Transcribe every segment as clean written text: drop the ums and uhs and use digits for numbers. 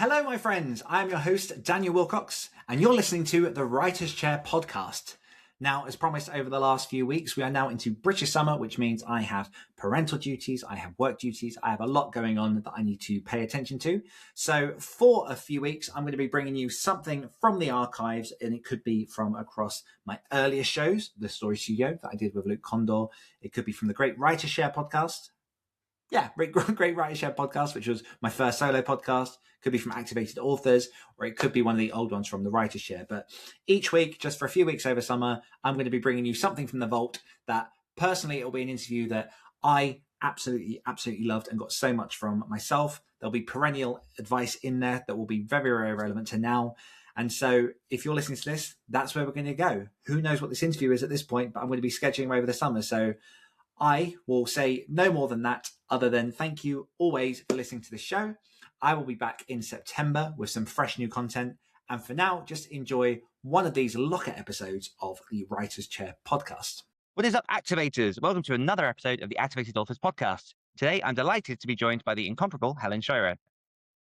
Hello, my friends. I'm your host, Daniel Willcocks, and you're listening to the Writer's Chair podcast. Now, as promised over the last few weeks, we are now into British summer, which means I have parental duties, I have work duties, I have a lot going on that I need to pay attention to. So for a few weeks, I'm going to be bringing you something from the archives, and it could be from across my earlier shows, the Story Studio that I did with Luke Condor. It could be from the Great Writer's Share podcast. Yeah, Great Writer's Share podcast, which was my first solo podcast. Could be from Activated Authors, or it could be one of the old ones from the Writer's Share. But each week, just for a few weeks over summer, I'm going to be bringing you something from the vault that personally, it'll be an interview that I absolutely loved and got so much from myself. There'll be perennial advice in there that will be very, very relevant to now. And so if you're listening to this, that's where we're going to go. Who knows what this interview is at this point, but I'm going to be scheduling over the summer. So I will say no more than that, other than thank you always for listening to the show. I will be back in September with some fresh new content. And for now, just enjoy one of these locker episodes of the Writer's Chair podcast. What is up, Activators? Welcome to another episode of the Activated Authors podcast. Today, I'm delighted to be joined by the incomparable Helen Scheuerer.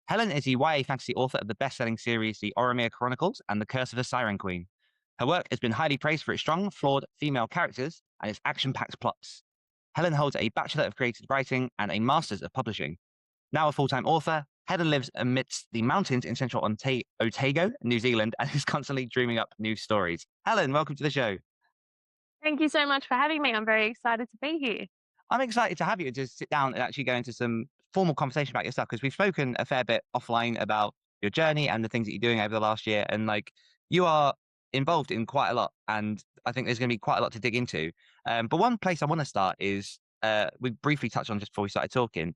Helen is the YA fantasy author of the bestselling series The Oremere Chronicles and The Curse of the Siren Queen. Her work has been highly praised for its strong, flawed female characters and its action-packed plots. Helen holds a Bachelor of Creative Writing and a Master's of Publishing. Now a full-time author, Helen lives amidst the mountains in central Otago, New Zealand, and is constantly dreaming up new stories. Helen, welcome to the show. Thank you so much for having me. I'm very excited to be here. I'm excited to have you to sit down and actually go into some formal conversation about yourself, because we've spoken a fair bit offline about your journey and the things that you're doing over the last year. And you are involved in quite a lot, and I think there's going to be quite a lot to dig into. But one place I want to start is, we briefly touched on just before we started talking.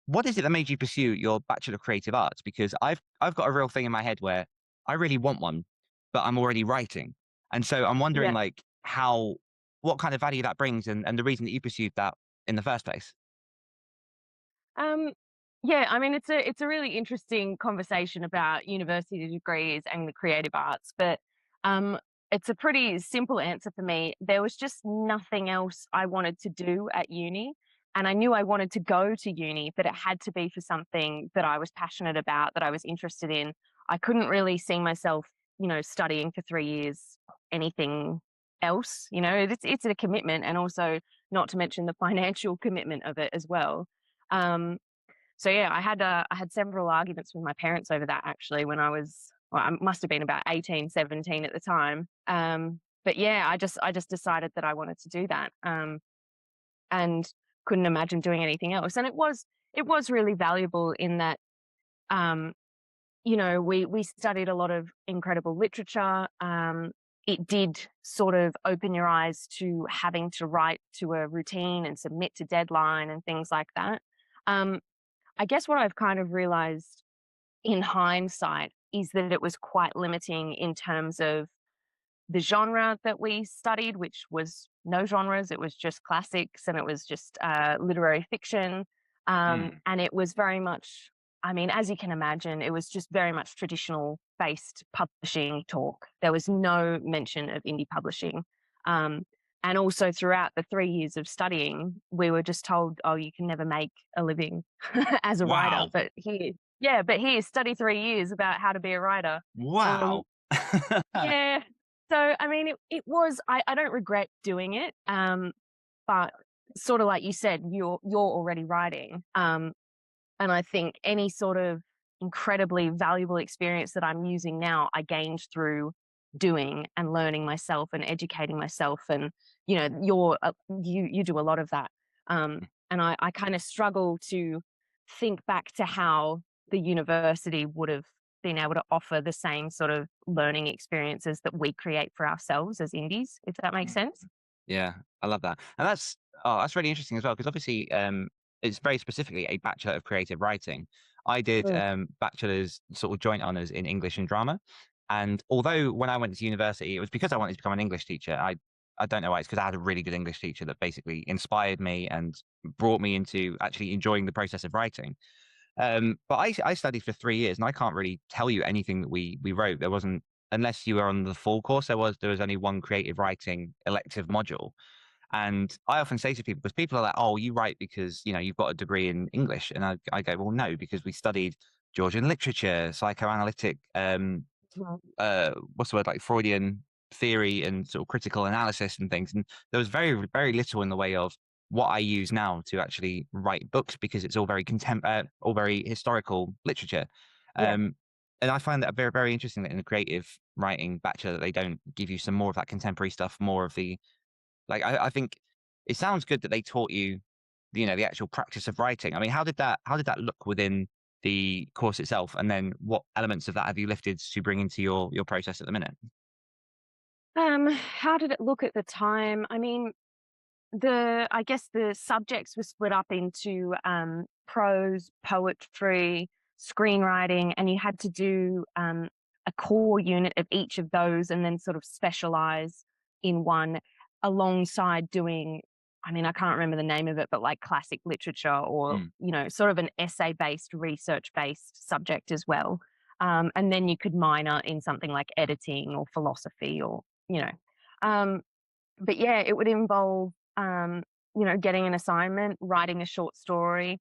What is it that made you pursue your Bachelor of Creative Arts? Because I've got a real thing in my head where I really want one, but I'm already writing. And so I'm wondering what kind of value that brings and the reason that you pursued that in the first place. I mean, it's a really interesting conversation about university degrees and the creative arts, but it's a pretty simple answer for me. There was just nothing else I wanted to do at uni. And I knew I wanted to go to uni, but it had to be for something that I was passionate about, that I was interested in. I couldn't really see myself, studying for 3 years, anything else. It's a commitment, and also not to mention the financial commitment of it as well. I had several arguments with my parents over that, actually, when I must have been about 18, 17 at the time. I just decided that I wanted to do that. And couldn't imagine doing anything else. And it was really valuable in that, we studied a lot of incredible literature. It did sort of open your eyes to having to write to a routine and submit to deadline and things like that. I guess what I've kind of realized in hindsight is that it was quite limiting in terms of the genre that we studied, which was no genres. It was just classics, and it was just literary fiction. And it was very much, as you can imagine, it was just very much traditional based publishing talk. There was no mention of indie publishing. And also throughout the 3 years of studying, we were just told, oh, you can never make a living as a writer. But here, study 3 years about how to be a writer. Wow. Yeah. So, it was, I don't regret doing it, but sort of like you said, you're already writing. And I think any sort of incredibly valuable experience that I'm using now, I gained through doing and learning myself and educating myself. And, you do a lot of that. And I kind of struggle to think back to how the university would have been able to offer the same sort of learning experiences that we create for ourselves as indies, if that makes sense. Yeah, I love that. And that's really interesting as well, because obviously it's very specifically a Bachelor of Creative Writing. I did bachelor's sort of joint honours in English and drama. And although when I went to university, it was because I wanted to become an English teacher. I don't know why. It's because I had a really good English teacher that basically inspired me and brought me into actually enjoying the process of writing. But I studied for 3 years, and I can't really tell you anything that we wrote. There wasn't, unless you were on the full course, there was only one creative writing elective module. And I often say to people, because people are like, oh, you write because, you've got a degree in English. And I go, well, no, because we studied Georgian literature, psychoanalytic, what's the word, like Freudian theory and sort of critical analysis and things. And there was very, very little in the way of what I use now to actually write books, because it's all very all very historical literature. Yeah. And I find that very, very interesting that in the creative writing bachelor that they don't give you some more of that contemporary stuff, more of the, like, I think it sounds good that they taught you, the actual practice of writing. I mean, how did that look within the course itself? And then what elements of that have you lifted to bring into your process at the minute? How did it look at the time? I mean, I guess the subjects were split up into prose, poetry, screenwriting, and you had to do a core unit of each of those and then sort of specialize in one alongside doing, I mean, I can't remember the name of it, but like classic literature or, sort of an essay-based, research-based subject as well. And then you could minor in something like editing or philosophy or, but yeah, it would involve, getting an assignment, writing a short story,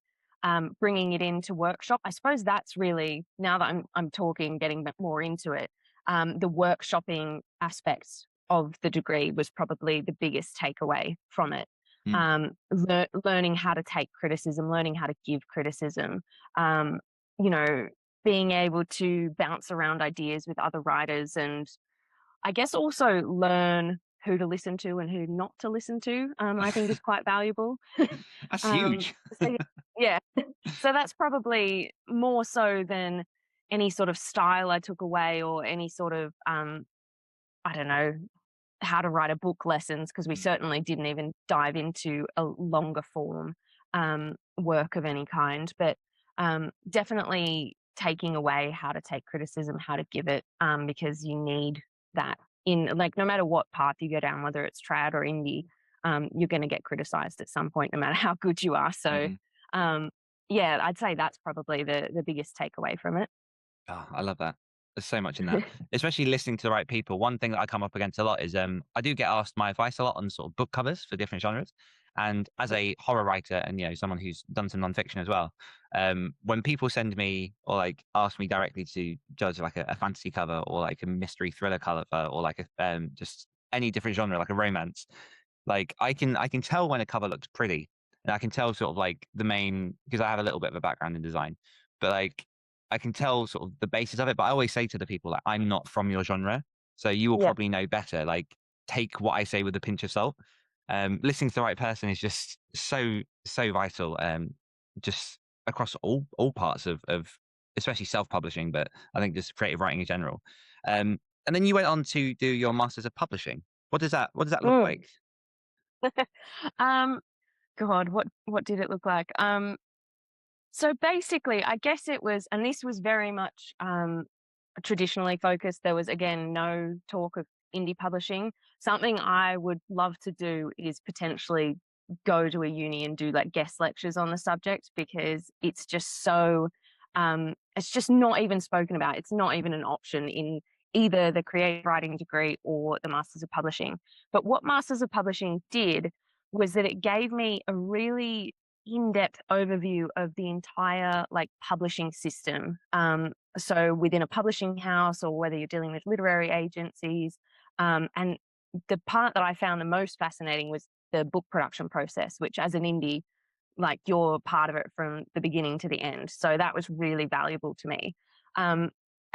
bringing it into workshop. I suppose that's really, now that I'm talking, getting more into it, the workshopping aspects of the degree was probably the biggest takeaway from it. Learning how to take criticism, learning how to give criticism, you know, being able to bounce around ideas with other writers, and I guess also learn who to listen to and who not to listen to, I think is quite valuable. That's huge. So yeah, so that's probably more so than any sort of style I took away or any sort of, I don't know, how to write a book lessons, because we certainly didn't even dive into a longer form work of any kind, but definitely taking away how to take criticism, how to give it, because you need that in, like, no matter what path you go down, whether it's trad or indie, you're going to get criticized at some point, no matter how good you are. So, yeah, I'd say that's probably the biggest takeaway from it. Oh, I love that. There's so much in that, especially listening to the right people. One thing that I come up against a lot is I do get asked my advice a lot on sort of book covers for different genres. And as a horror writer and someone who's done some nonfiction as well, when people send me or like ask me directly to judge like a fantasy cover or like a mystery thriller cover or like a just any different genre like a romance, like I can tell when a cover looks pretty, and I can tell sort of like the main, because I have a little bit of a background in design, but like I can tell sort of the basis of it. But I always say to the people, like, I'm not from your genre, so you will Yeah. probably know better. Like, take what I say with a pinch of salt. Listening to the right person is just so vital. Just across all parts of especially self-publishing, but I think just creative writing in general. And then you went on to do your Masters of Publishing. What does that look like? Um, God, what did it look like? So basically, I guess it was, and this was very much traditionally focused. There was, again, no talk of indie publishing. Something I would love to do is potentially go to a uni and do like guest lectures on the subject, because it's just so, it's just not even spoken about. It's not even an option in either the creative writing degree or the Masters of Publishing. But what Masters of Publishing did was that it gave me a really in-depth overview of the entire like publishing system. So within a publishing house or whether you're dealing with literary agencies. And the part that I found the most fascinating was the book production process, which as an indie, like you're part of it from the beginning to the end. So that was really valuable to me. And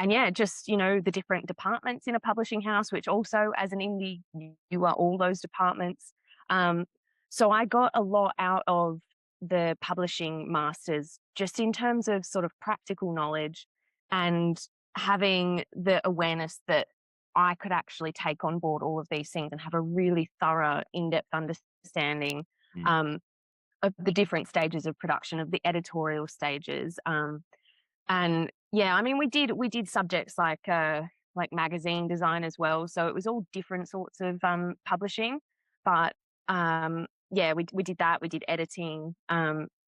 yeah, just, the different departments in a publishing house, which also as an indie, you are all those departments. So I got a lot out of the publishing masters, just in terms of sort of practical knowledge and having the awareness that I could actually take on board all of these things and have a really thorough, in-depth understanding of the different stages of production, of the editorial stages. And yeah, I mean, we did subjects like magazine design as well. So it was all different sorts of publishing, but yeah, we did that. We did editing.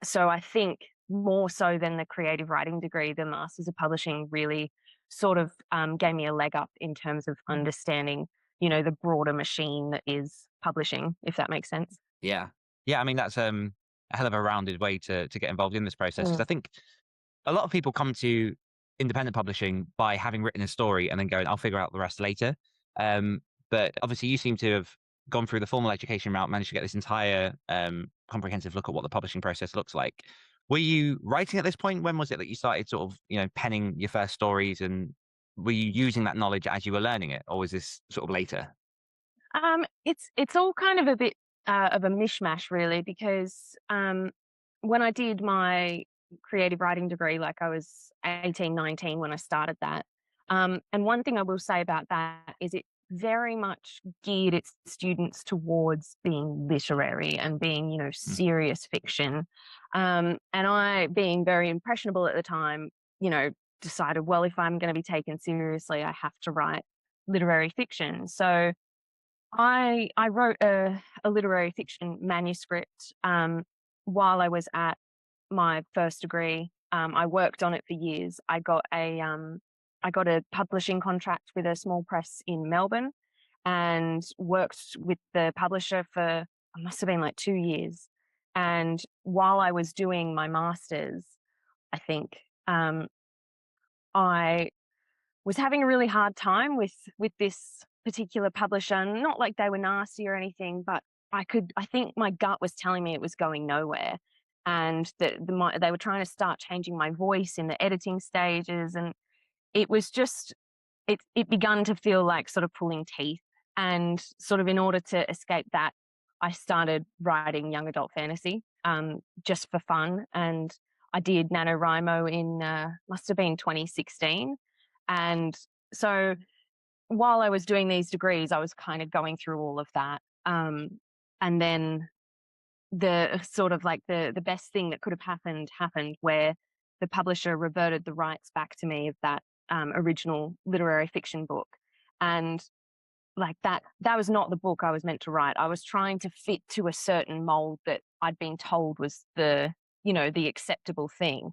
So I think more so than the creative writing degree, the Masters of Publishing really sort of gave me a leg up in terms of understanding, the broader machine that is publishing, if that makes sense. Yeah. I mean, that's a hell of a rounded way to get involved in this process, because I think a lot of people come to independent publishing by having written a story and then going, I'll figure out the rest later. But obviously you seem to have gone through the formal education route, managed to get this entire comprehensive look at what the publishing process looks like. Were you writing at this point? When was it that you started sort of, penning your first stories, and were you using that knowledge as you were learning it, or was this sort of later? It's all kind of a bit of a mishmash, really, because when I did my creative writing degree, like I was 18, 19 when I started that. And one thing I will say about that is it very much geared its students towards being literary and being, serious fiction. And I, being very impressionable at the time, decided, well, if I'm going to be taken seriously, I have to write literary fiction. So I wrote a literary fiction manuscript while I was at my first degree. I worked on it for years. I got a publishing contract with a small press in Melbourne, and worked with the publisher for, it must have been like 2 years. And while I was doing my master's, I think I was having a really hard time with this particular publisher. Not like they were nasty or anything, but I think my gut was telling me it was going nowhere, and that they were trying to start changing my voice in the editing stages, and it was just it begun to feel like sort of pulling teeth. And sort of in order to escape that, I started writing young adult fantasy just for fun, and I did NaNoWriMo in must have been 2016. And so while I was doing these degrees, I was kind of going through all of that. And then the sort of like the best thing that could have happened, where the publisher reverted the rights back to me of that original literary fiction book. And like that was not the book I was meant to write. I was trying to fit to a certain mold that I'd been told was the acceptable thing.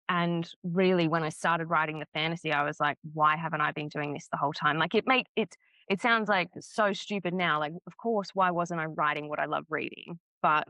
And really, when I started writing the fantasy, I was like, why haven't I been doing this the whole time? Like it sounds like so stupid now. Like, of course, why wasn't I writing what I love reading? But,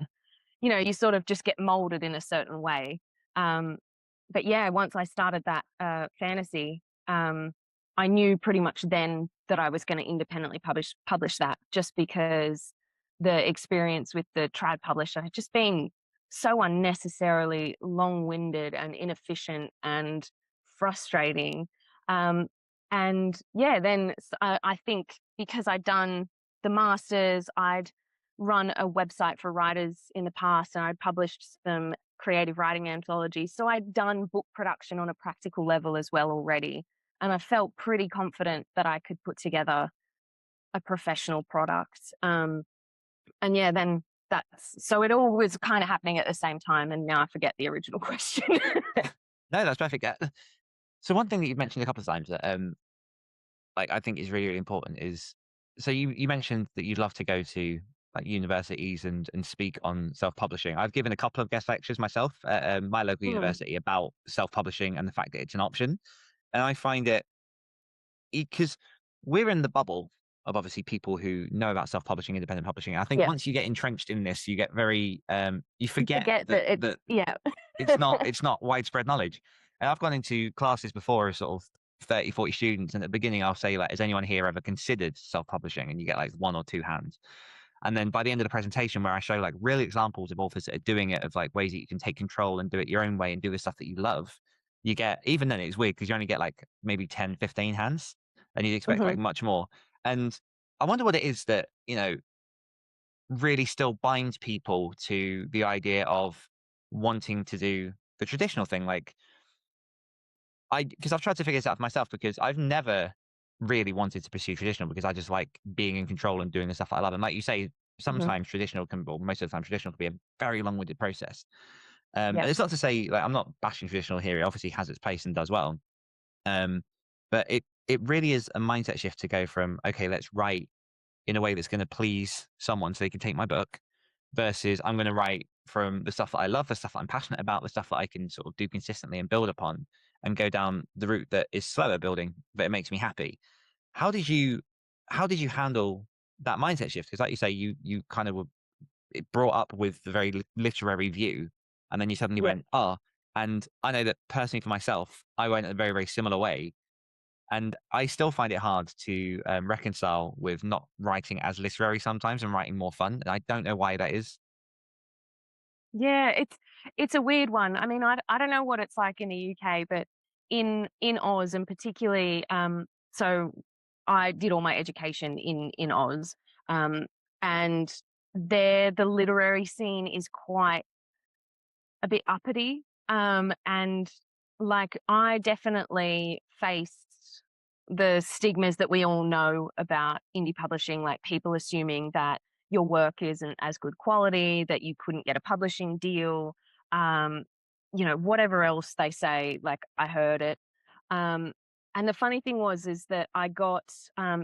you sort of just get molded in a certain way. But yeah, once I started that fantasy, I knew pretty much then that I was going to independently publish that, just because the experience with the trad publisher had just been so unnecessarily long-winded and inefficient and frustrating. And yeah, then I think because I'd done the masters, I'd run a website for writers in the past, and I'd published some creative writing anthologies. So I'd done book production on a practical level as well already. And I felt pretty confident that I could put together a professional product. And yeah, then so it all was kind of happening at the same time. And now I forget the original question. No, that's perfect. So one thing that you've mentioned a couple of times that like I think is really, really important is, so you mentioned that you'd love to go to like universities and speak on self-publishing. I've given a couple of guest lectures myself at my local university about self-publishing and the fact that it's an option. And I find it, because we're in the bubble of obviously people who know about self-publishing, independent publishing. I think once you get entrenched in this, you get very you forget that it's not widespread knowledge. And I've gone into classes before of sort of 30, 40 students, and at the beginning I'll say, like, has anyone here ever considered self-publishing? And you get like 1 or 2 hands. And then by the end of the presentation, where I show like real examples of authors that are doing it, of like ways that you can take control and do it your own way and do the stuff that you love, you get, even then it's weird because you only get like maybe 10, 15 hands, and you'd expect like much more. And I wonder what it is that, really still binds people to the idea of wanting to do the traditional thing. Like, because I've tried to figure this out for myself, because I've never really wanted to pursue traditional, because I just like being in control and doing the stuff that I love. And like you say, sometimes traditional can, or most of the time traditional can be a very long-winded process. And it's not to say, like, I'm not bashing traditional here. It obviously has its place and does well. But it really is a mindset shift to go from, okay, let's write in a way that's going to please someone so they can take my book, versus I'm going to write from the stuff that I love, the stuff that I'm passionate about, the stuff that I can sort of do consistently and build upon, and go down the route that is slower building, but it makes me happy. How did you handle that mindset shift? Because like you say, you kind of were brought up with the very literary view, and then you suddenly went, And I know that personally for myself, I went a very, very similar way. And I still find it hard to reconcile with not writing as literary sometimes and writing more fun. And I don't know why that is. Yeah, it's a weird one. I mean, I don't know what it's like in the UK, but in Oz and particularly, so I did all my education in Oz, and there the literary scene is quite a bit uppity, and like I definitely faced the stigmas that we all know about indie publishing, like people assuming that your work isn't as good quality, that you couldn't get a publishing deal, um, whatever else they say, like I heard it. Um, and the funny thing was, is that I got,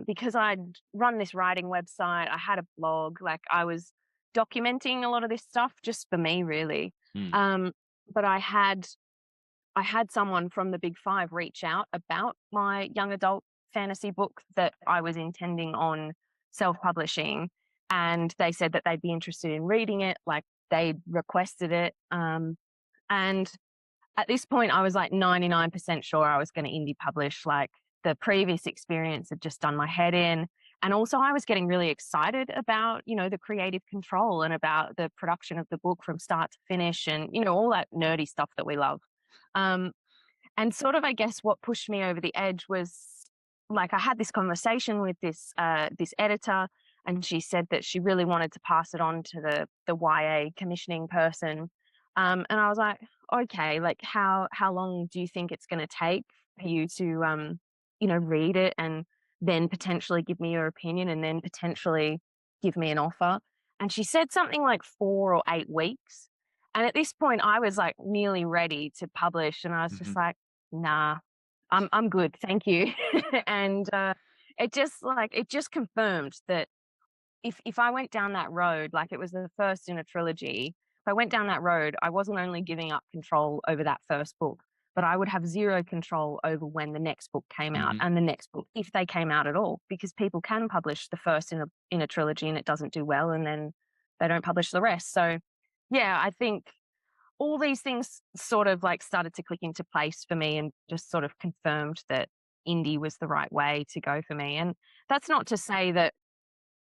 because I'd run this writing website, I had a blog, like I was documenting a lot of this stuff just for me, really. Mm. But I had someone from the Big Five reach out about my young adult fantasy book that I was intending on self-publishing, and they said that they'd be interested in reading it, like they requested it. And at this point, I was like 99% sure I was going to indie publish. Like the previous experience had just done my head in. And also I was getting really excited about, the creative control and about the production of the book from start to finish and, all that nerdy stuff that we love. Um, and sort of, I guess, what pushed me over the edge was like I had this conversation with this editor, and she said that she really wanted to pass it on to the YA commissioning person. And I was like, okay, like how long do you think it's going to take for you to read it and then potentially give me your opinion and then potentially give me an offer? And she said something like 4 or 8 weeks. And at this point, I was like nearly ready to publish, and I was just like, nah, I'm good, thank you. And it just confirmed that if I went down that road, like it was the first in a trilogy, if I went down that road, I wasn't only giving up control over that first book, but I would have zero control over when the next book came out and the next book, if they came out at all, because people can publish the first in a trilogy and it doesn't do well, and then they don't publish the rest. So yeah, I think all these things sort of like started to click into place for me and just sort of confirmed that indie was the right way to go for me. And that's not to say that,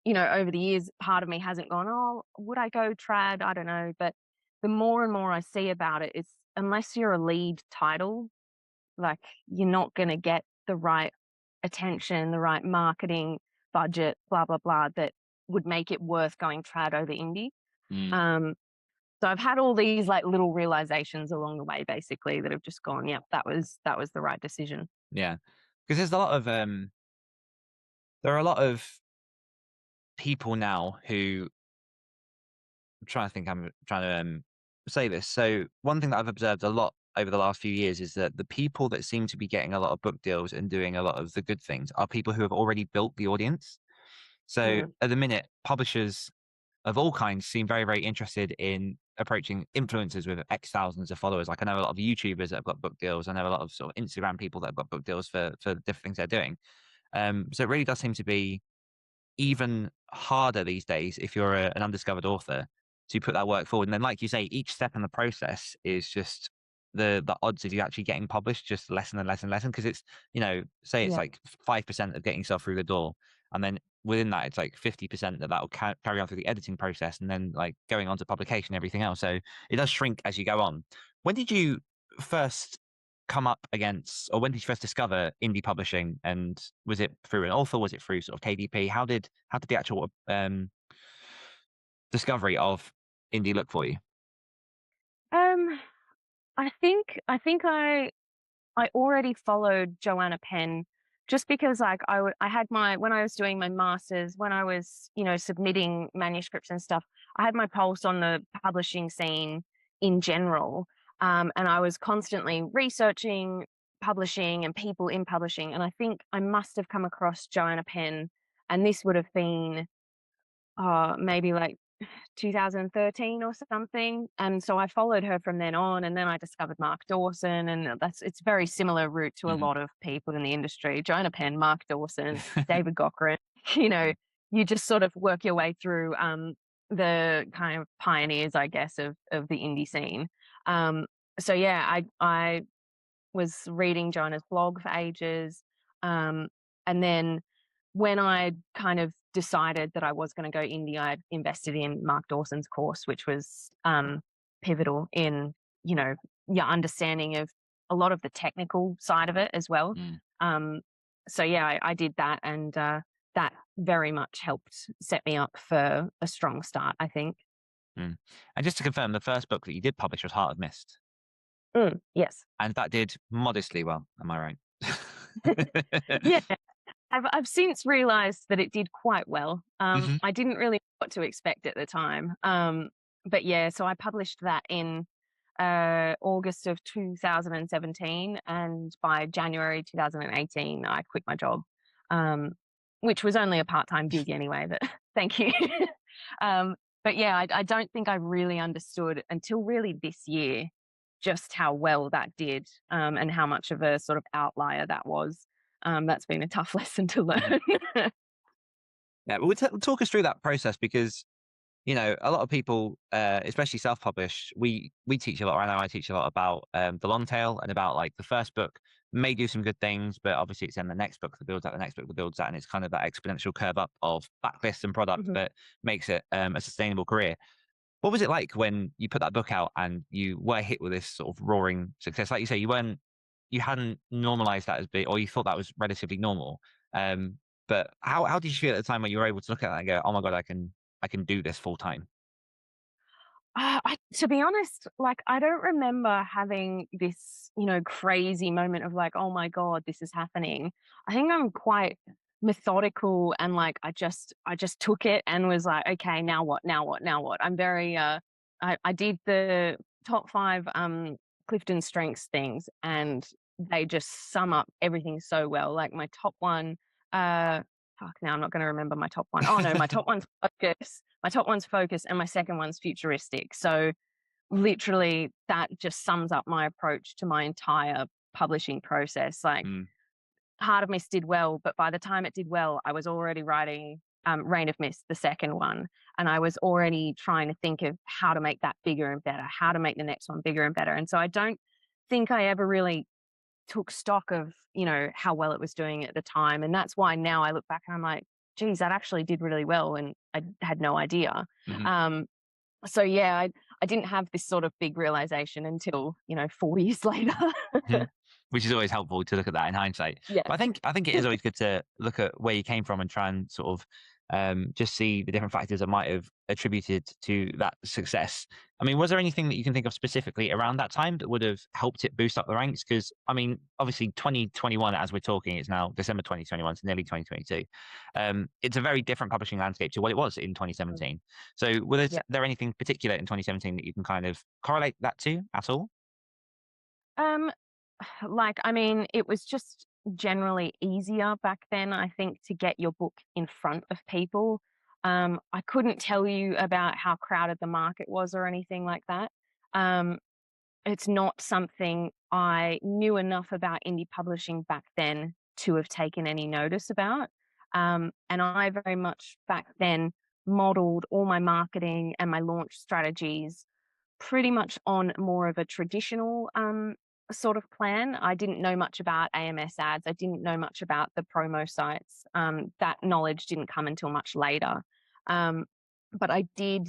over the years, part of me hasn't gone, oh, would I go trad? I don't know. But the more and more I see about it, it's unless you're a lead title, like you're not going to get the right attention, the right marketing budget, blah, blah, blah, that would make it worth going trad over indie. So I've had all these like little realizations along the way, basically, that have just gone, yeah, that was the right decision. Yeah, because there's a lot of there are a lot of people now who I'm trying to think. I'm trying to say this. So one thing that I've observed a lot over the last few years is that the people that seem to be getting a lot of book deals and doing a lot of the good things are people who have already built the audience. So at the minute, publishers of all kinds seem very, very interested in approaching influencers with X thousands of followers. Like I know a lot of YouTubers that have got book deals. I know a lot of sort of Instagram people that have got book deals for the different things they're doing. So it really does seem to be even harder these days if you're an undiscovered author to put that work forward. And then, like you say, each step in the process is just the odds of you actually getting published just lessen and lessen and lessen, because it's, say it's like 5% of getting yourself through the door, and then within that it's like 50% that will carry on through the editing process, and then like going on to publication and everything else. So it does shrink as you go on. When did you first come up against, or when did you first discover indie publishing? And was it through an author? Was it through sort of KDP? How did the actual discovery of indie look for you? I think I already followed Joanna Penn, just because like I had when I was doing my masters, when I was submitting manuscripts and stuff, I had my pulse on the publishing scene in general, and I was constantly researching publishing and people in publishing, and I think I must have come across Joanna Penn, and this would have been maybe like 2013 or something. And so I followed her from then on, and then I discovered Mark Dawson, and it's very similar route to a lot of people in the industry. Joanna Penn, Mark Dawson, David Cochran, you just sort of work your way through the kind of pioneers, I guess, of the indie scene. so yeah, I was reading Jonah's blog for ages. And then when I kind of decided that I was going to go indie, I invested in Mark Dawson's course, which was pivotal in, your understanding of a lot of the technical side of it as well. So yeah, I did that, and that very much helped set me up for a strong start, I think. And just to confirm, the first book that you did publish was Heart of Mist. Yes. And that did modestly well, am I right? Yeah. I've since realized that it did quite well. I didn't really know what to expect at the time. But yeah, so I published that in August of 2017, and by January 2018, I quit my job, which was only a part-time gig anyway, but thank you. But yeah, I don't think I really understood until really this year just how well that did, and how much of a sort of outlier that was. That's been a tough lesson to learn. Yeah, but talk us through that process, because a lot of people, especially self-published, we teach a lot. I know I teach a lot about the long tail, and about like the first book may do some good things, but obviously it's in the next book that builds that, the next book that builds that, and it's kind of that exponential curve up of backlists and product that makes it a sustainable career. What was it like when you put that book out and you were hit with this sort of roaring success? Like you say, you hadn't normalized that as big, or you thought that was relatively normal. But how did you feel at the time when you were able to look at that and go, "Oh my God, I can do this full time"? To be honest, like, I don't remember having this, crazy moment of like, oh my God, this is happening. I think I'm quite methodical, and like, I just took it and was like, okay, now what? Now what? Now what? I'm very, I did the top 5 Clifton Strengths things, and they just sum up everything so well. Like my top one, fuck, now I'm not going to remember my top one. Oh no, my top one's focus. My top one's focus, and my second one's futuristic. So literally that just sums up my approach to my entire publishing process. Like Heart of Mist did well, but by the time it did well, I was already writing Reign of Mist, the second one. And I was already trying to think of how to make that bigger and better, how to make the next one bigger and better. And so I don't think I ever really took stock of, how well it was doing at the time. And that's why now I look back and I'm like, geez, that actually did really well, and I had no idea. So yeah, I didn't have this sort of big realization until, 4 years later. Which is always helpful to look at that in hindsight. Yeah. But I think it is always good to look at where you came from and try and sort of just see the different factors that might have attributed to that success. I mean, was there anything that you can think of specifically around that time that would have helped it boost up the ranks? Because I mean, obviously 2021, as we're talking, it's now December 2021, so nearly 2022. It's a very different publishing landscape to what it was in 2017. So was there anything particular in 2017 that you can kind of correlate that to at all? Like, I mean, it was just generally easier back then, I think, to get your book in front of people. I couldn't tell you about how crowded the market was or anything like that. It's not something I knew enough about indie publishing back then to have taken any notice about. And I very much back then modeled all my marketing and my launch strategies pretty much on more of a traditional sort of plan. I didn't know much about AMS ads. I didn't know much about the promo sites. That knowledge didn't come until much later. But I did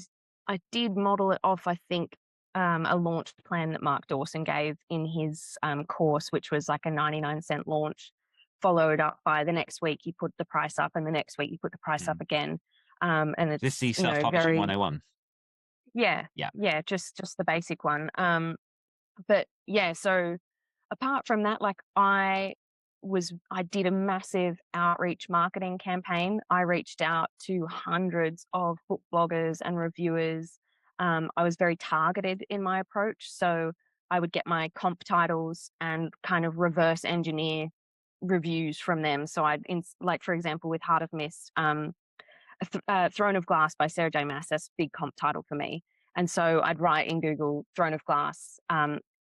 model it off, I think, a launch plan that Mark Dawson gave in his course, which was like a 99-cent launch, followed up by the next week you put the price up, and the next week you put the price up again. And it's This is self-publishing 101. Yeah, just the basic one. But yeah, so apart from that, like I did a massive outreach marketing campaign. I reached out to hundreds of book bloggers and reviewers. I was very targeted in my approach. So I would get my comp titles and kind of reverse engineer reviews from them. So like, for example, with Heart of Mist, Throne of Glass by Sarah J. Maas, that's a big comp title for me. And so I'd write in Google Throne of Glass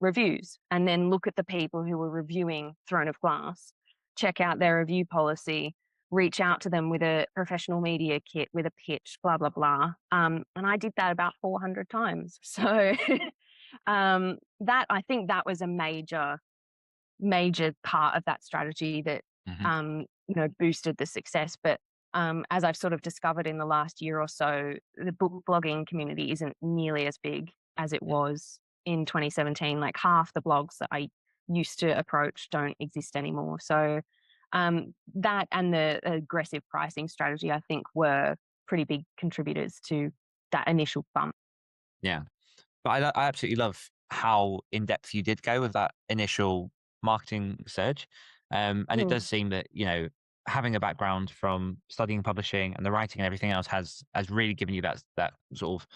reviews, and then look at the people who were reviewing Throne of Glass, check out their review policy, reach out to them with a professional media kit, with a pitch, blah, blah, blah. And I did that about 400 times. So That I think that was a major part of that strategy that boosted the success. But as I've sort of discovered in the last year or so, the book blogging community isn't nearly as big as it was in 2017. Like half the blogs that I used to approach don't exist anymore. So that and the aggressive pricing strategy, I think, were pretty big contributors to that initial bump. Yeah. But I absolutely love how in depth you did go with that initial marketing surge. And it does seem that, having a background from studying publishing and the writing and everything else has really given you that sort of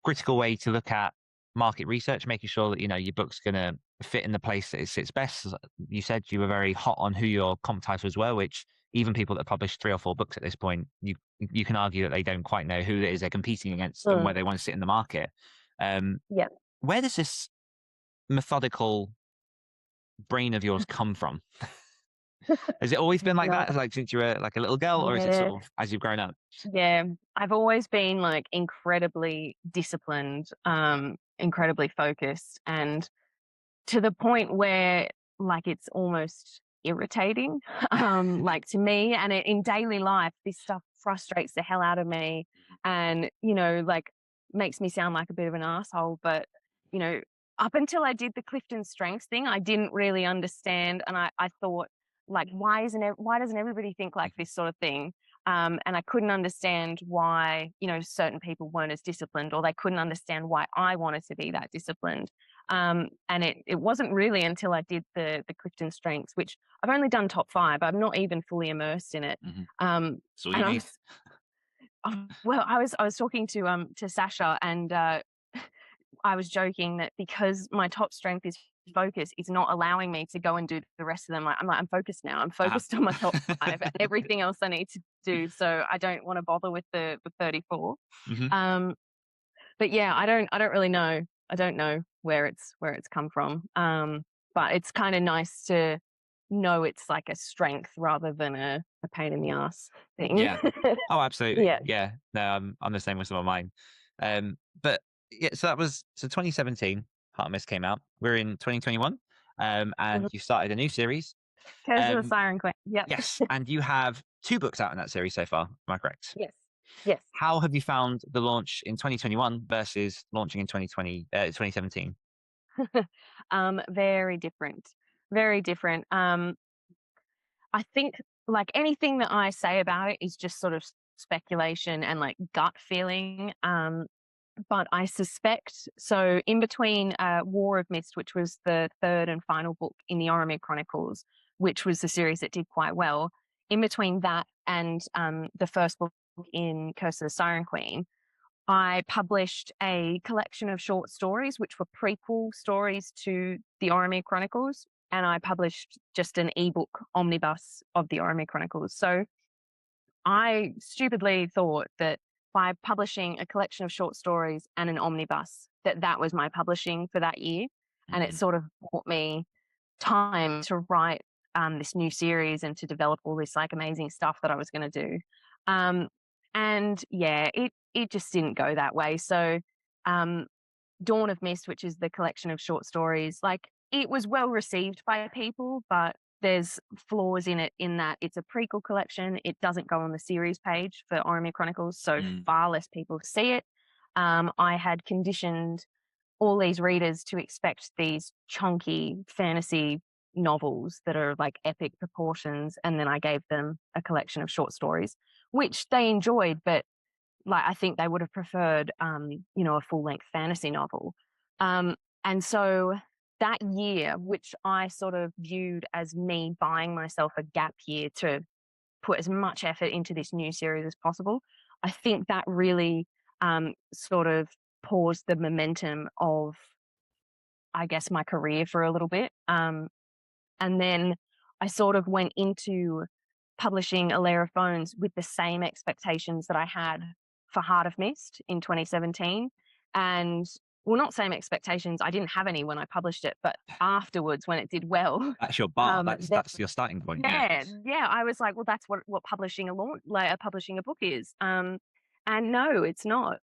critical way to look at market research, making sure that, your book's going to fit in the place that it sits best. You said you were very hot on who your comp titles were, which even people that publish 3 or 4 books at this point, you can argue that they don't quite know who it is they're competing against and where they want to sit in the market. Where does this methodical brain of yours come from? Has it always been like that, like since you were like a little girl, or is it sort of as you've grown up? Yeah, I've always been like incredibly disciplined, incredibly focused, and to the point where like it's almost irritating, like to me. And in daily life, this stuff frustrates the hell out of me, and like makes me sound like a bit of an asshole. But up until I did the Clifton Strengths thing, I didn't really understand, and I thought, like, why doesn't everybody think like this sort of thing? And I couldn't understand why certain people weren't as disciplined, or they couldn't understand why I wanted to be that disciplined. And it wasn't really until I did the Clifton Strengths, which I've only done top 5. I'm not even fully immersed in it. So you need. Well, I was talking to Sasha, and I was joking that because my top strength is focus, is not allowing me to go and do the rest of them. I'm focused now. I'm focused on my top 5 and everything else I need to do. So I don't want to bother with the 34. But yeah, I don't really know. I don't know where it's come from. But it's kind of nice to know it's like a strength rather than a pain in the ass thing. Yeah. Oh, absolutely. Yeah. Yeah. No, I'm the same with some of mine. But yeah, so 2017, Heart Mist came out. We're in 2021. And you started a new series. Curse of the Siren Queen. Yep. Yes. And you have 2 books out in that series so far. Am I correct? Yes. How have you found the launch in 2021 versus launching in 2017? Very different. Very different. I think like anything that I say about it is just sort of speculation and like gut feeling. But I suspect, so in between War of Mist, which was the 3rd and final book in the Oremere Chronicles, which was the series that did quite well, in between that and the first book in Curse of the Siren Queen, I published a collection of short stories, which were prequel stories to the Oremere Chronicles, and I published just an ebook omnibus of the Oremere Chronicles. So I stupidly thought that by publishing a collection of short stories and an omnibus, that was my publishing for that year. And it sort of bought me time to write this new series and to develop all this like amazing stuff that I was going to do. And yeah, it just didn't go that way. So Dawn of Mist, which is the collection of short stories, like it was well received by people, but there's flaws in it in that it's a prequel collection. It doesn't go on the series page for Oremere Chronicles, so far less people see it. I had conditioned all these readers to expect these chunky fantasy novels that are like epic proportions, and then I gave them a collection of short stories, which they enjoyed, but like I think they would have preferred, a full-length fantasy novel. And so that year, which I sort of viewed as me buying myself a gap year to put as much effort into this new series as possible, I think that really sort of paused the momentum of, I guess, my career for a little bit. And then I sort of went into publishing A Lair of Bones with the same expectations that I had for Heart of Mist in 2017. And well, not same expectations. I didn't have any when I published it, but afterwards, when it did well, that's your bar. That's your starting point. Yeah. I was like, well, that's what publishing a book is. And no, it's not.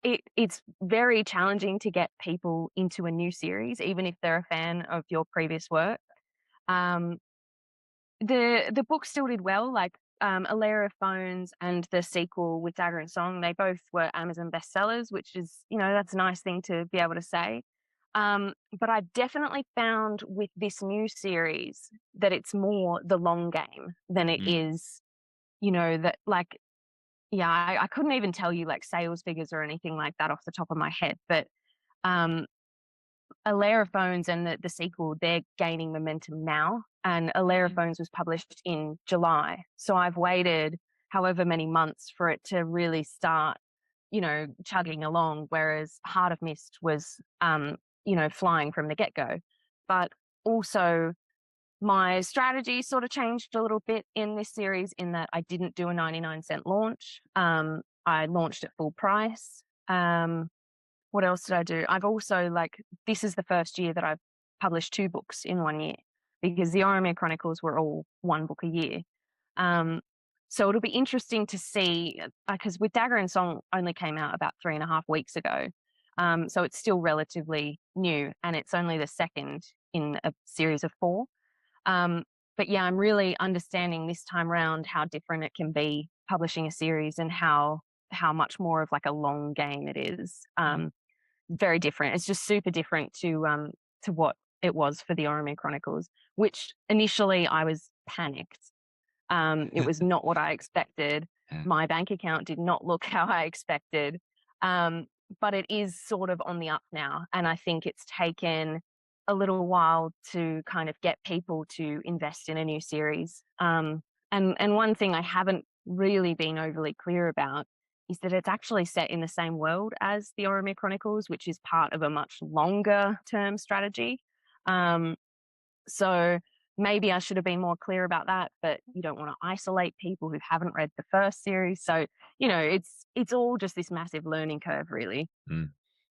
it's very challenging to get people into a new series, even if they're a fan of your previous work. Um, the book still did well, like A Layer of Phones and the sequel with Dagger and Song. They both were Amazon bestsellers, which is, that's a nice thing to be able to say. But I definitely found with this new series that it's more the long game than it is, that like, yeah, I couldn't even tell you like sales figures or anything like that off the top of my head, but um, A Layer of Phones and the sequel, they're gaining momentum now. And A Layer of Phones was published in July. So I've waited however many months for it to really start, chugging along, whereas Heart of Mist was, flying from the get-go. But also my strategy sort of changed a little bit in this series in that I didn't do a 99-cent launch. I launched at full price. What else did I do? I've also, this is the first year that I've published 2 books in 1 year, because the Oremere Chronicles were all 1 book a year. So it'll be interesting to see, because with Dagger and Song only came out about 3.5 weeks ago. So it's still relatively new, and it's only the second in a series of 4. But yeah, I'm really understanding this time around how different it can be publishing a series, and how much more of like a long game it is. Very different. It's just super different to what it was for the Oremere Chronicles, which initially I was panicked. It was not what I expected. My bank account did not look how I expected. But it is sort of on the up now, and I think it's taken a little while to kind of get people to invest in a new series. And one thing I haven't really been overly clear about is that it's actually set in the same world as the Oremere Chronicles, which is part of a much longer term strategy. So maybe I should have been more clear about that, but you don't want to isolate people who haven't read the first series. So, it's all just this massive learning curve, really. And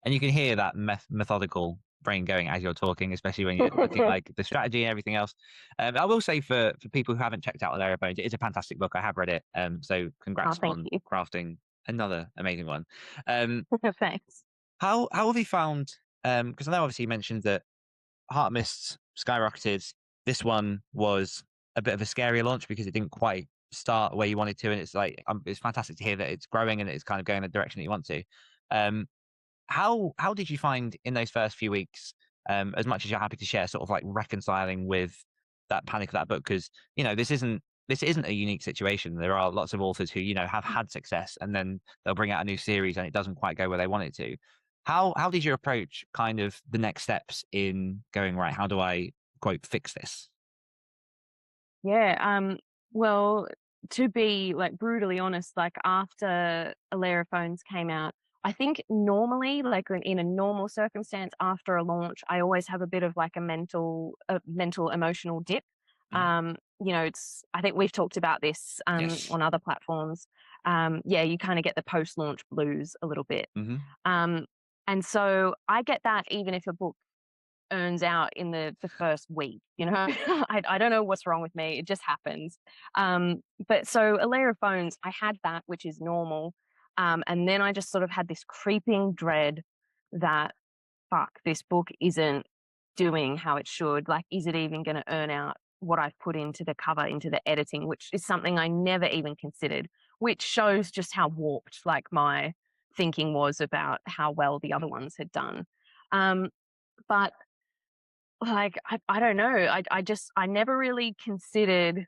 you can hear that methodical brain going as you're talking, especially when you're looking like the strategy and everything else. I will say for people who haven't checked out Layer of Bones, it is a fantastic book. I have read it. So congrats on crafting another amazing one. Thanks. How have you found, because I know obviously you mentioned that Heart Mists skyrocketed. This one was a bit of a scary launch because it didn't quite start where you wanted to, and it's like it's fantastic to hear that it's growing and it's kind of going in the direction that you want to. How did you find in those first few weeks, as much as you're happy to share, sort of like reconciling with that panic of that book? Because this isn't a unique situation. There are lots of authors who have had success, and then they'll bring out a new series and it doesn't quite go where they want it to. How did you approach kind of the next steps in going, right, how do I quote fix this? Yeah. Well, to be like brutally honest, like after A Layer of Phones came out, I think normally, like in a normal circumstance after a launch, I always have a bit of like a mental emotional dip. I think we've talked about this Yes. on other platforms. You kind of get the post-launch blues a little bit. And so I get that even if a book earns out in the first week, I don't know what's wrong with me. It just happens. But so A Layer of Phones, I had that, which is normal. And then I just sort of had this creeping dread that, fuck, this book isn't doing how it should. Like, is it even going to earn out what I've put into the cover, into the editing, which is something I never even considered, which shows just how warped like my thinking was about how well the other ones had done. But like, I don't know. I never really considered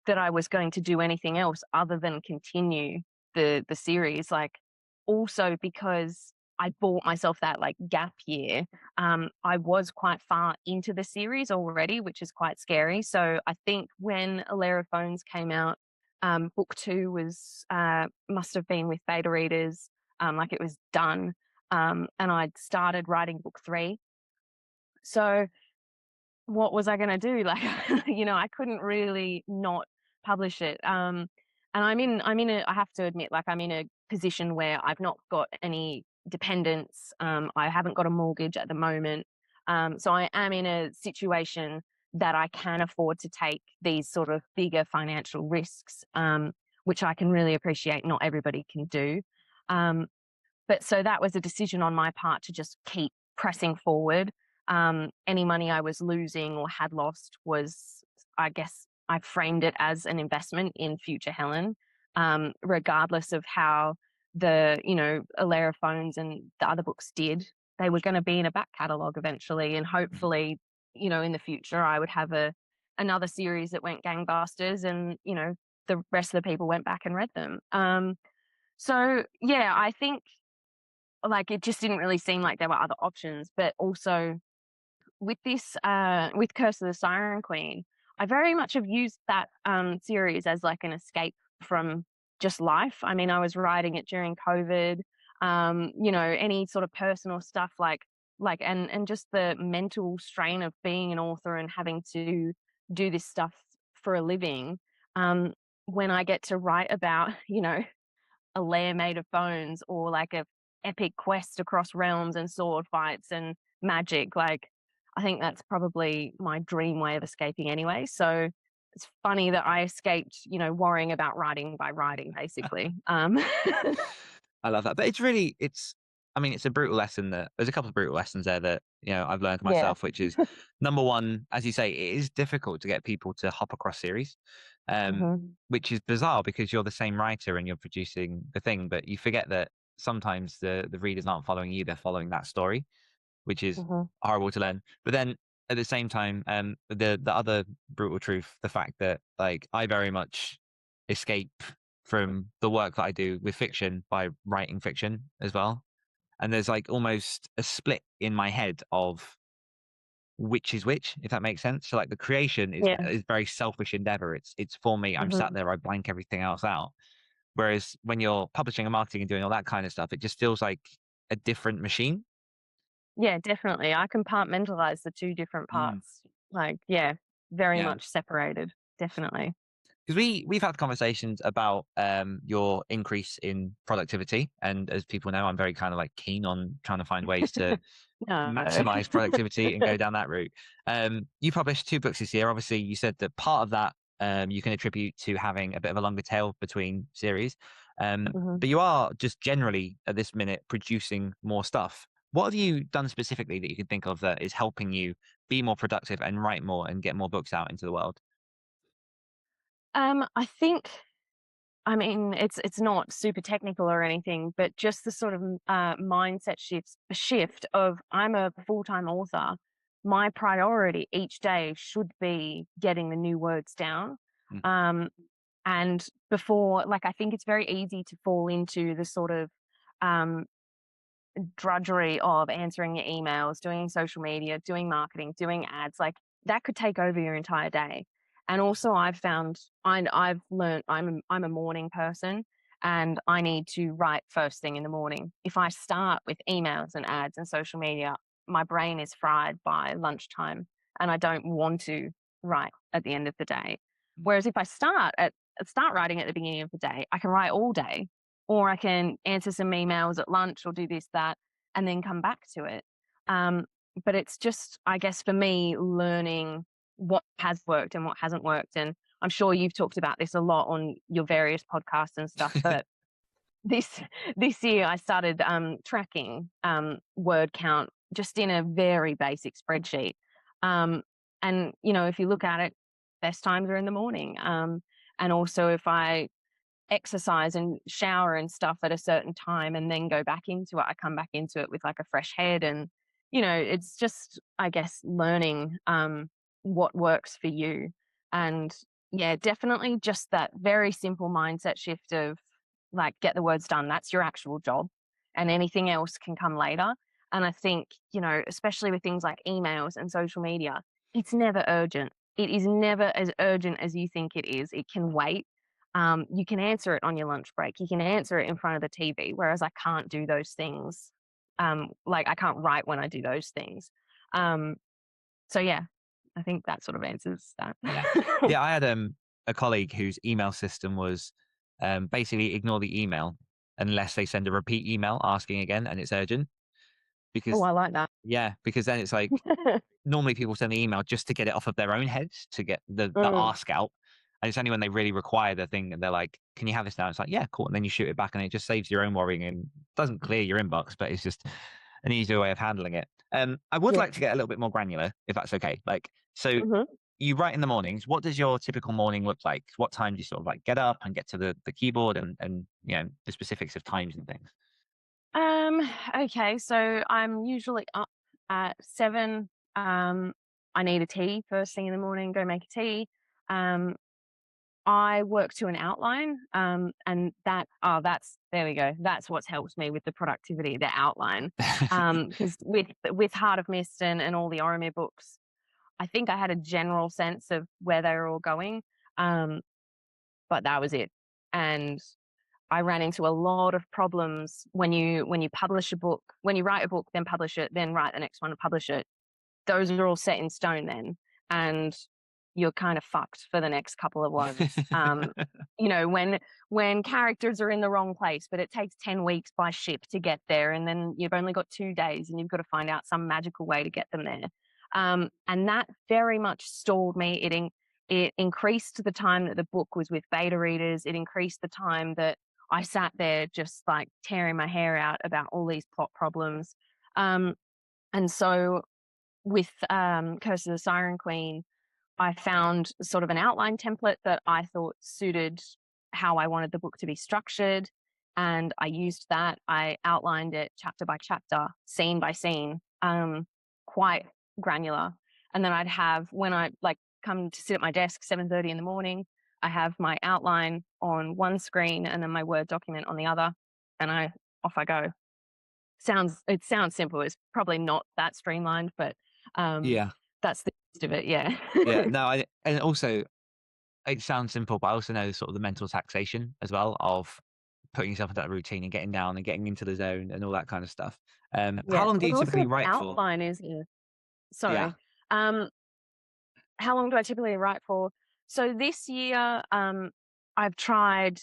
that I was going to do anything else other than continue the series. Like, also because I bought myself that like gap year. I was quite far into the series already, which is quite scary. So I think when A Layer of Phones came out, book 2 was must have been with beta readers, like it was done. And I'd started writing book 3. So what was I going to do? Like, I couldn't really not publish it. And I have to admit, like, I'm in a position where I've not got any dependents. I haven't got a mortgage at the moment. So I am in a situation that I can afford to take these sort of bigger financial risks, which I can really appreciate not everybody can do. But so that was a decision on my part to just keep pressing forward. Any money I was losing or had lost was, I guess, I framed it as an investment in future Helen, regardless of how the, Alera phones and the other books did. They were going to be in a back catalogue eventually, and hopefully, in the future, I would have another series that went gangbusters, and the rest of the people went back and read them. So yeah, I think like it just didn't really seem like there were other options. But also with this, with Curse of the Siren Queen, I very much have used that series as like an escape from just life. I mean, I was writing it during COVID. Any sort of personal stuff and just the mental strain of being an author and having to do this stuff for a living. When I get to write about, a lair made of bones, or like a epic quest across realms and sword fights and magic, like I think that's probably my dream way of escaping anyway. So it's funny that I escaped, worrying about writing by writing, basically. I love that. But it's a brutal lesson. That there's a couple of brutal lessons there that, I've learned myself, which is number one, as you say, it is difficult to get people to hop across series, which is bizarre because you're the same writer and you're producing the thing, but you forget that sometimes the readers aren't following you, they're following that story, which is horrible to learn. But then at the same time, the other brutal truth, the fact that like I very much escape from the work that I do with fiction by writing fiction as well. And there's like almost a split in my head of which is which, if that makes sense. So like the creation is very selfish endeavor. It's for me. I'm sat there, I blank everything else out. Whereas when you're publishing and marketing and doing all that kind of stuff, it just feels like a different machine. Yeah, definitely. I compartmentalize the two different parts. Like, very much separated. Definitely. Because we've had conversations about your increase in productivity, and as people know, I'm very kind of like keen on trying to find ways to maximize productivity and go down that route. You published 2 books this year. Obviously, you said that part of that you can attribute to having a bit of a longer tail between series, but you are just generally at this minute producing more stuff. What have you done specifically that you can think of that is helping you be more productive and write more and get more books out into the world? I think, it's not super technical or anything, but just the sort of mindset shift of I'm a full-time author. My priority each day should be getting the new words down. And before, like, I think it's very easy to fall into the sort of drudgery of answering your emails, doing social media, doing marketing, doing ads. Like that could take over your entire day. And also I've learned I'm a morning person, and I need to write first thing in the morning. If I start with emails and ads and social media, my brain is fried by lunchtime, and I don't want to write at the end of the day. Whereas if I start writing at the beginning of the day, I can write all day, or I can answer some emails at lunch or do this, that, and then come back to it. But it's just, I guess, for me, learning what has worked and what hasn't worked. And I'm sure you've talked about this a lot on your various podcasts and stuff, but this year I started tracking word count just in a very basic spreadsheet. And, if you look at it, best times are in the morning. And also if I exercise and shower and stuff at a certain time and then go back into it, I come back into it with like a fresh head. And, it's just, I guess, learning what works for you. And yeah, definitely just that very simple mindset shift of like, get the words done. That's your actual job, and anything else can come later. And I think, especially with things like emails and social media, it's never urgent. It is never as urgent as you think it is. It can wait. You can answer it on your lunch break. You can answer it in front of the TV, whereas I can't do those things. Like I can't write when I do those things. So yeah, I think that sort of answers that. Yeah, I had a colleague whose email system was basically ignore the email unless they send a repeat email asking again and it's urgent. Because I like that. Yeah, because then it's like normally people send the email just to get it off of their own heads, to get the ask out. And it's only when they really require the thing and they're like, can you have this now? It's like, yeah, cool. And then you shoot it back and it just saves your own worrying and doesn't clear your inbox, but it's just an easier way of handling it. I would Yeah. like to get a little bit more granular, if that's okay. Like, so Mhm. you write in the mornings. What does your typical morning look like? What time do you sort of like get up and get to the keyboard and you know, the specifics of times and things? Okay, so I'm usually up at 7. I need a tea first thing in the morning, go make a tea. Um, I work to an outline, and that's there we go. That's what's helped me with the productivity, the outline. Because with Heart of Mist and all the Oremere books, I think I had a general sense of where they were all going, um, but that was it. And I ran into a lot of problems when you publish a book, when you write a book, then publish it, then write the next one and publish it. Those are all set in stone then, and you're kind of fucked for the next couple of ones. You know, when characters are in the wrong place, but it takes 10 weeks by ship to get there, and then you've only got 2 days, and you've got to find out some magical way to get them there. And that very much stalled me. It increased the time that the book was with beta readers. It increased the time that I sat there just like tearing my hair out about all these plot problems. And so with Curse of the Siren Queen, I found sort of an outline template that I thought suited how I wanted the book to be structured. And I used that. I outlined it chapter by chapter, scene by scene, quite granular. And then I'd have, when I like come to sit at my desk, 7:30 in the morning, I have my outline on one screen and then my Word document on the other. And off I go. It sounds simple. It's probably not that streamlined, but Yeah. that's the gist of it. Yeah. Yeah. No, and also it sounds simple, but I also know sort of the mental taxation as well of putting yourself into that routine and getting down and getting into the zone and all that kind of stuff. How Yeah. long do But you also typically the write for? outline is, yeah. Yeah. Sorry. How long do I typically write for? So this year, I've tried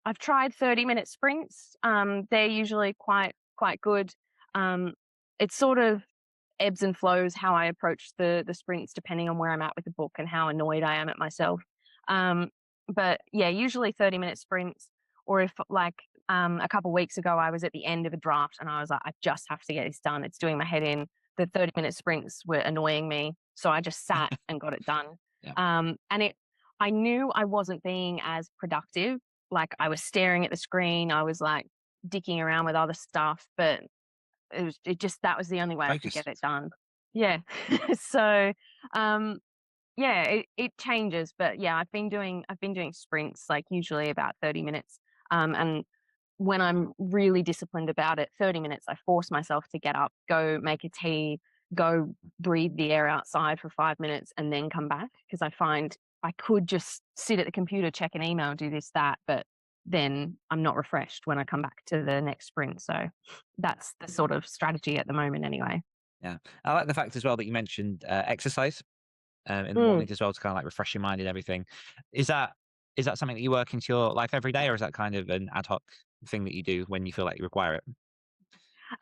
30-minute sprints. They're usually quite good. It sort of ebbs and flows how I approach the sprints depending on where I'm at with the book and how annoyed I am at myself. But yeah, usually 30-minute sprints. Or if like a couple of weeks ago I was at the end of a draft and I was like, I just have to get this done. It's doing my head in. The 30-minute sprints were annoying me, so I just sat and got it done. Yeah. And I knew I wasn't being as productive. Like I was staring at the screen, I was like dicking around with other stuff, but that was the only way I could get it done. Yeah. So yeah, it changes, but yeah, I've been doing sprints, like usually about 30 minutes. And when I'm really disciplined about it, 30 minutes, I force myself to get up, go make a tea, go breathe the air outside for 5 minutes and then come back. Because I find I could just sit at the computer, check an email, do this, that, but then I'm not refreshed when I come back to the next sprint. So that's the sort of strategy at the moment anyway. Yeah. I like the fact as well that you mentioned exercise in the mornings as well to kind of like refresh your mind and everything. Is that something that you work into your life every day, or is that kind of an ad hoc thing that you do when you feel like you require it?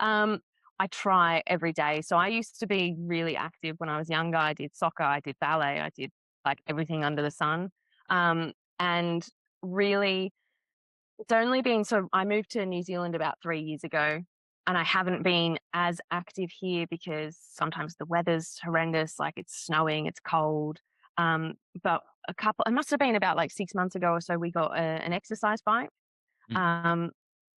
I try every day. So I used to be really active when I was younger. I did soccer, I did ballet, I did like everything under the sun. And really, it's only been, so I moved to New Zealand about 3 years ago, and I haven't been as active here because sometimes the weather's horrendous, like it's snowing, it's cold. But it must have been about like 6 months ago or so, we got an exercise bike. And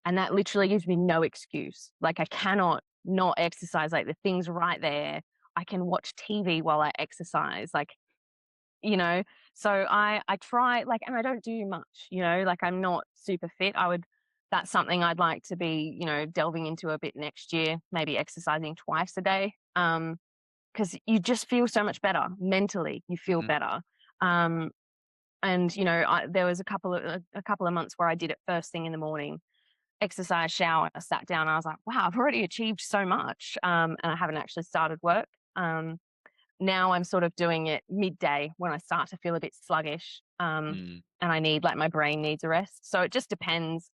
that literally gives me no excuse. Like I cannot not exercise, like the thing's right there. I can watch TV while I exercise, like, you know. So I try, like, and I don't do much, you know, like I'm not super fit. That's something I'd like to be, you know, delving into a bit next year, maybe exercising twice a day. Because you just feel so much better mentally, you feel better. And you know, there was a couple of months where I did it first thing in the morning, exercise, shower, I sat down, I was like, wow, I've already achieved so much. And I haven't actually started work. Now I'm sort of doing it midday when I start to feel a bit sluggish. And my brain needs a rest. So it just depends.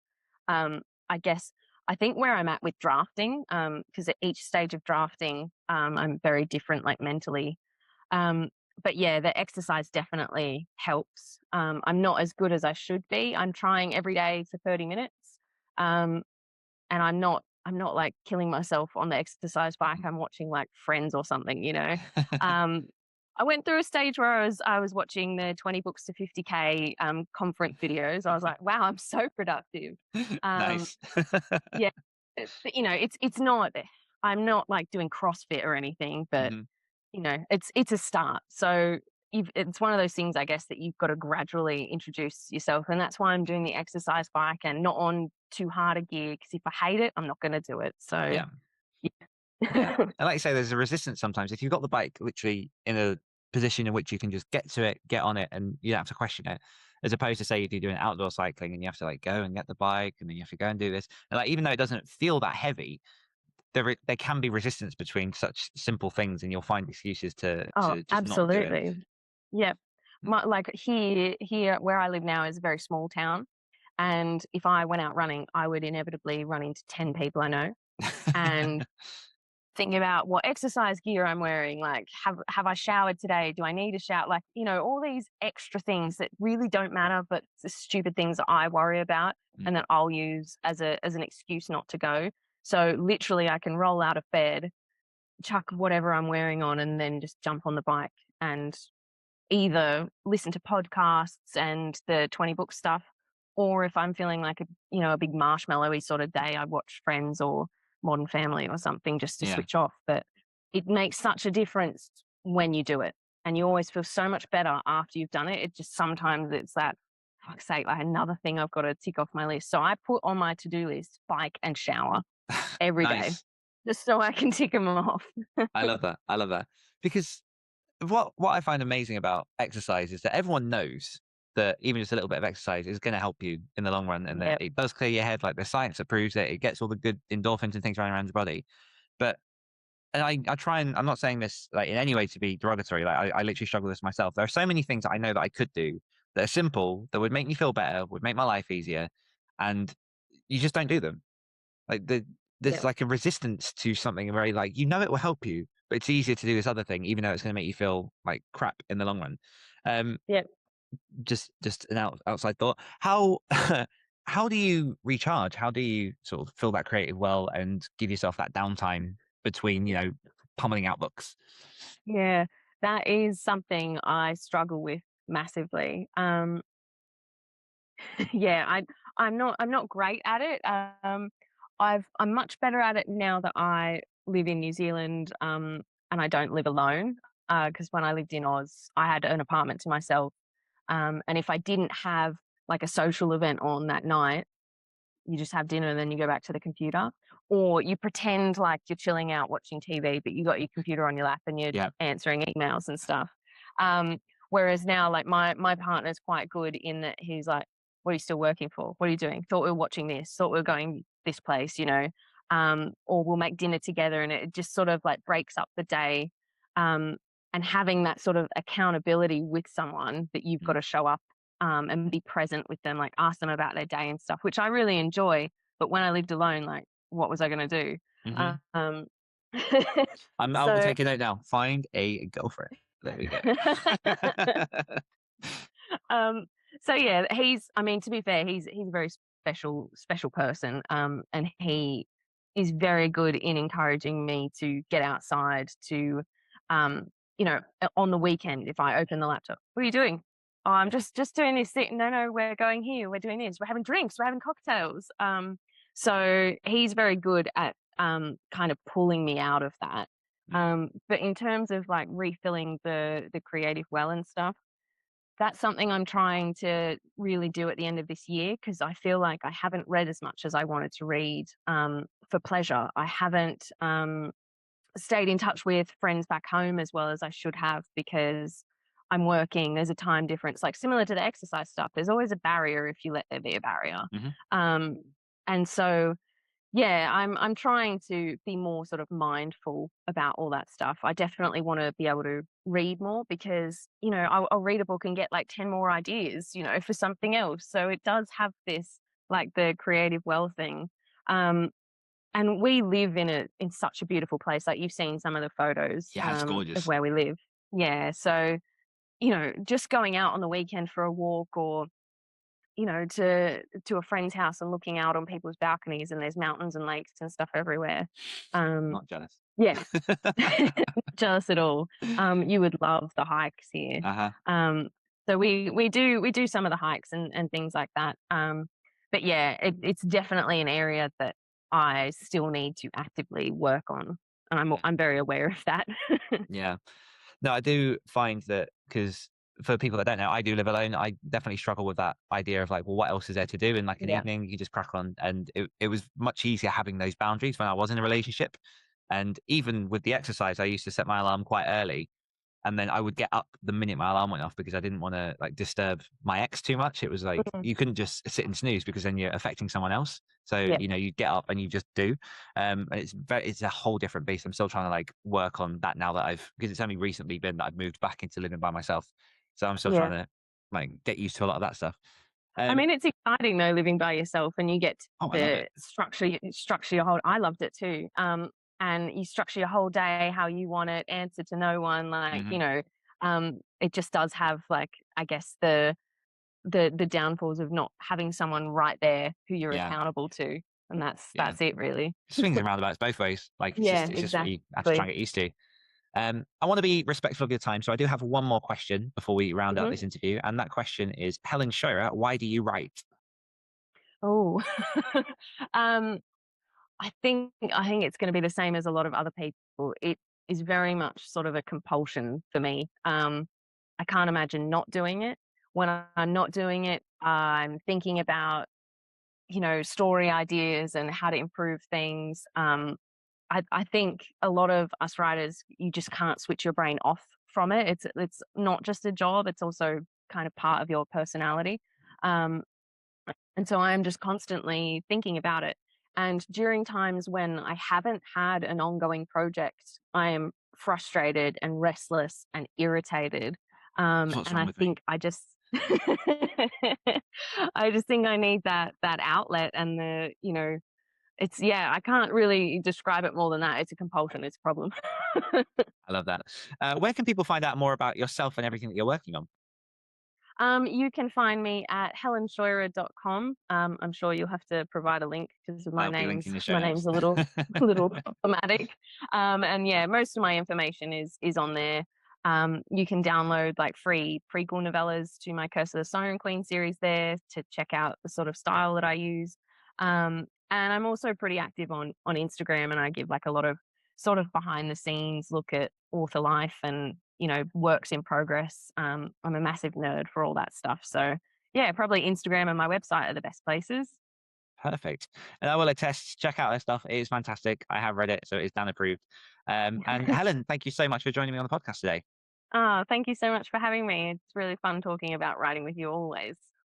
I guess I think where I'm at with drafting, because at each stage of drafting, I'm very different, like mentally. but yeah, the exercise definitely helps. I'm not as good as I should be. I'm trying every day for 30 minutes. Um, and I'm not like killing myself on the exercise bike. I'm watching like Friends or something, you know. I went through a stage where I was watching the 20 books to 50K conference videos. I was like, wow, I'm so productive. Nice. Yeah, but, you know, it's not. I'm not like doing CrossFit or anything, but Mhm. you know, it's a start. So it's one of those things, I guess, that you've got to gradually introduce yourself, and that's why I'm doing the exercise bike and not on too hard a gear. Because if I hate it, I'm not going to do it. So Yeah. yeah. Yeah. And like you say, there's a resistance sometimes. If you've got the bike literally in a position in which you can just get to it, get on it, and you don't have to question it, as opposed to say if you're doing outdoor cycling and you have to like go and get the bike and then you have to go and do this. And like even though it doesn't feel that heavy, there can be resistance between such simple things, and you'll find excuses Oh, to just not do it. absolutely. Yeah. Like here where I live now is a very small town, and if I went out running, I would inevitably run into 10 people I know, and thinking about what exercise gear I'm wearing, like have I showered today? Do I need a shower? Like, you know, all these extra things that really don't matter, but the stupid things that I worry about and that I'll use as an excuse not to go. So literally I can roll out of bed, chuck whatever I'm wearing on, and then just jump on the bike and either listen to podcasts and the 20 book stuff, or if I'm feeling like a big marshmallowy sort of day, I watch Friends or Modern Family or something just to Yeah. switch off. But it makes such a difference when you do it, and you always feel so much better after you've done it. It just sometimes it's that, fuck's sake, like another thing I've got to tick off my list. So I put on my to-do list bike and shower every day, Nice. just so I can tick them off. I love that. I love that. Because what I find amazing about exercise is that everyone knows that even just a little bit of exercise is going to help you in the long run, and that Yep. it does clear your head. Like there's science that proves it. It gets all the good endorphins and things running around your body. But and I try and I'm not saying this like in any way to be derogatory. Like I literally struggle with this myself. There are so many things that I know that I could do that are simple, that would make me feel better, would make my life easier, and you just don't do them. Like there's Yep. like a resistance to something very like, you know, it will help you, but it's easier to do this other thing, even though it's going to make you feel like crap in the long run. Yep. Just an outside thought. How how do you recharge? How do you sort of fill that creative well and give yourself that downtime between, you know, pummeling out books? Yeah, that is something I struggle with massively. Yeah, I'm not great at it. I'm much better at it now that I live in New Zealand, and I don't live alone. Because when I lived in Oz, I had an apartment to myself. And if I didn't have like a social event on that night, you just have dinner and then you go back to the computer, or you pretend like you're chilling out watching TV, but you got your computer on your lap and you're Yeah. answering emails and stuff. Um, Whereas now, like my partner's quite good in that he's like, "What are you still working for? What are you doing? Thought we were watching this. Thought we were going this place, you know." Or we'll make dinner together, and it just sort of like breaks up the day. And having that sort of accountability with someone that you've got to show up and be present with them, like ask them about their day and stuff, which I really enjoy. But when I lived alone, like, what was I going to do? Mhm. Um, I'll so, take a note now. Find a girlfriend. There we go. um, so yeah, I mean, to be fair, he's a very special person. And he is very good in encouraging me to get outside to, um, on the weekend, if I open the laptop, what are you doing? Oh, I'm just doing this thing. No, we're going here. We're doing this. We're having drinks. We're having cocktails. So he's very good at kind of pulling me out of that. But in terms of like refilling the creative well and stuff, that's something I'm trying to really do at the end of this year, because I feel like I haven't read as much as I wanted to read for pleasure. I haven't stayed in touch with friends back home as well as I should have, because I'm working. There's a time difference, like similar to the exercise stuff. There's always a barrier if you let there be a barrier. Um, and so, yeah, I'm trying to be more sort of mindful about all that stuff. I definitely want to be able to read more, because, I'll read a book and get like 10 more ideas, for something else. So it does have this, like the creative well thing. And we live in such a beautiful place. Like you've seen some of the photos Yeah, it's of gorgeous. where we live. Yeah. So, just going out on the weekend for a walk, or to a friend's house and looking out on people's balconies, and there's mountains and lakes and stuff everywhere. Not jealous. Yeah, not jealous at all. You would love the hikes here. Uh-huh. So we do some of the hikes and things like that. But yeah, it's definitely an area that I still need to actively work on, and I'm very aware of that. Yeah. No, I do find that, because for people that don't know, I do live alone. I definitely struggle with that idea of like, well, what else is there to do in like an Yeah. evening? You just crack on. And it was much easier having those boundaries when I was in a relationship. And even with the exercise, I used to set my alarm quite early, and then I would get up the minute my alarm went off, because I didn't want to like disturb my ex too much. It was like, Mhm. you couldn't just sit and snooze, because then you're affecting someone else. So Yeah. you get up and you just do. And it's a whole different beast. I'm still trying to like work on that now that because it's only recently been that I've moved back into living by myself. So I'm still Yeah. trying to like get used to a lot of that stuff. I mean, it's exciting though, living by yourself, and you get I love it. structure your whole. I loved it too. And you structure your whole day how you want it. Answer to no one, like it just does have, like, I guess the downfalls of not having someone right there who you're Yeah. accountable to, and that's Yeah. it really. Swings and roundabouts both ways. Like Yeah, it's just what you have to try and get used to. I want to be respectful of your time, so I do have one more question before we round out this interview, and that question is, Helen Scheuerer, why do you write? Oh, I think it's going to be the same as a lot of other people. It is very much sort of a compulsion for me. I can't imagine not doing it. When I'm not doing it, I'm thinking about, story ideas and how to improve things. I think a lot of us writers, you just can't switch your brain off from it. It's not just a job; it's also kind of part of your personality. Um, and so I'm just constantly thinking about it. And during times when I haven't had an ongoing project, I am frustrated and restless and irritated. That's what's And wrong I with me. think I just, I just think I need that outlet, and it's, yeah, I can't really describe it more than that. It's a compulsion. It's a problem. I love that. Where can people find out more about yourself and everything that you're working on? You can find me at helenscheuerer.com. I'm sure you'll have to provide a link, because I'll be linking the show my notes. name's a little problematic. And yeah, most of my information is on there. You can download like free prequel novellas to my Curse of the Siren Queen series there to check out the sort of style that I use. And I'm also pretty active on Instagram, and I give like a lot of sort of behind the scenes look at author life and works in progress. I'm a massive nerd for all that stuff, so yeah, probably Instagram and my website are the best places. Perfect. And I will attest, check out her stuff. It is fantastic. I have read it, so it's Dan approved. And Helen, thank you so much for joining me on the podcast today. Thank you so much for having me. It's really fun talking about writing with you always.